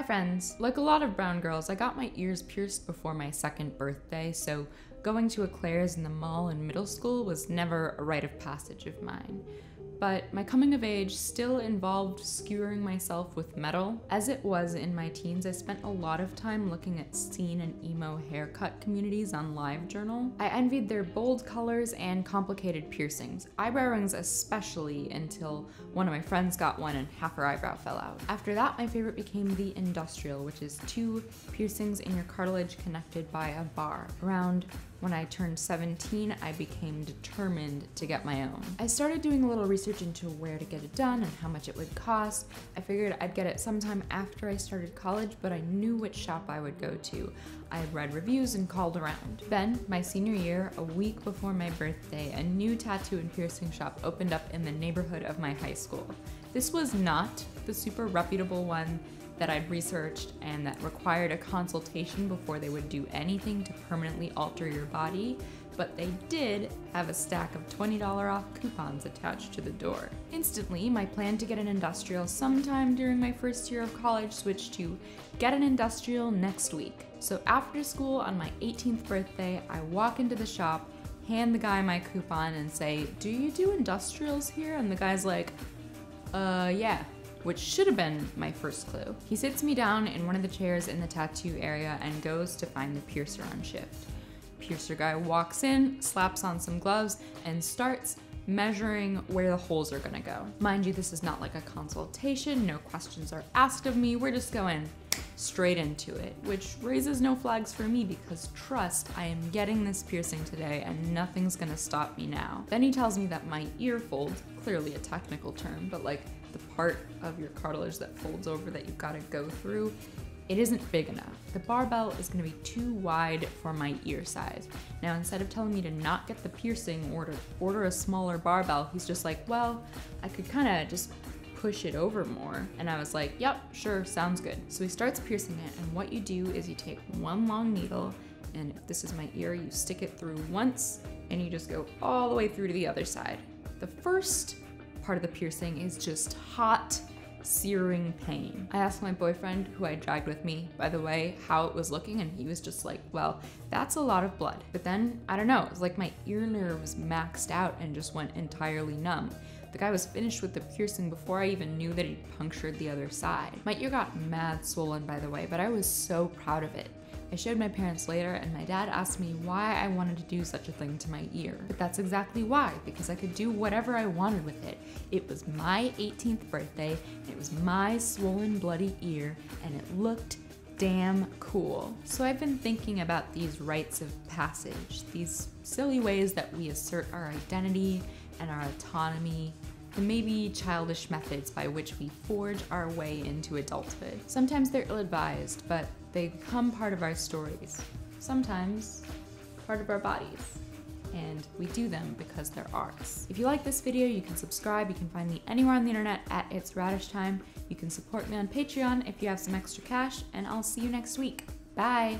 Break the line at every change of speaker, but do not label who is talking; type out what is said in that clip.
friends. Like a lot of brown girls, I got my ears pierced before my 2nd birthday, so going to eclairs in the mall in middle school was never a rite of passage of mine. But my coming of age still involved skewering myself with metal. As it was in my teens, I spent a lot of time looking at scene and emo haircut communities on LiveJournal. I envied their bold colors and complicated piercings, eyebrow rings especially, until one of my friends got one and half her eyebrow fell out. After that, my favorite became the industrial, which is 2 piercings in your cartilage connected by a bar. Around when I turned 17, I became determined to get my own. I started doing a little research into where to get it done and how much it would cost. I figured I'd get it sometime after I started college, but I knew which shop I would go to. I had read reviews and called around. Then, my senior year, a week before my birthday, a new tattoo and piercing shop opened up in the neighborhood of my high school. This was not the super reputable one that I'd researched and that required a consultation before they would do anything to permanently alter your body, but they did have a stack of $20 off coupons attached to the door. Instantly, my plan to get an industrial sometime during my first year of college switched to get an industrial next week. So after school on my 18th birthday, I walk into the shop, hand the guy my coupon and say, "Do you do industrials here?" And the guy's like, yeah. Which should have been my first clue. He sits me down in one of the chairs in the tattoo area and goes to find the piercer on shift. Piercer guy walks in, slaps on some gloves, and starts measuring where the holes are gonna go. Mind you, this is not like a consultation, no questions are asked of me, we're just going straight into it, which raises no flags for me because trust, I am getting this piercing today and nothing's gonna stop me now. Then he tells me that my ear fold, clearly a technical term, but like the part of your cartilage that folds over that you've gotta go through, it isn't big enough. The barbell is gonna be too wide for my ear size. Now, instead of telling me to not get the piercing or to order a smaller barbell, he's just like, well, I could kinda just push it over more. And I was like, yep, sure, sounds good. So he starts piercing it, and what you do is you take one long needle, and if this is my ear, you stick it through once, and you just go all the way through to the other side. The first part of the piercing is just hot, searing pain. I asked my boyfriend, who I dragged with me, by the way, how it was looking, and he was just like, well, that's a lot of blood. But then, I don't know, it was like my ear nerves maxed out and just went entirely numb. The guy was finished with the piercing before I even knew that he'd punctured the other side. My ear got mad swollen, by the way, but I was so proud of it. I showed my parents later, and my dad asked me why I wanted to do such a thing to my ear. But that's exactly why, because I could do whatever I wanted with it. It was my 18th birthday, and it was my swollen, bloody ear, and it looked damn cool. So I've been thinking about these rites of passage, these silly ways that we assert our identity and our autonomy, the maybe childish methods by which we forge our way into adulthood. Sometimes they're ill-advised, but they become part of our stories. Sometimes part of our bodies. And we do them because they're ours. If you like this video, you can subscribe. You can find me anywhere on the internet at ItsRadishTime. You can support me on Patreon if you have some extra cash, and I'll see you next week. Bye!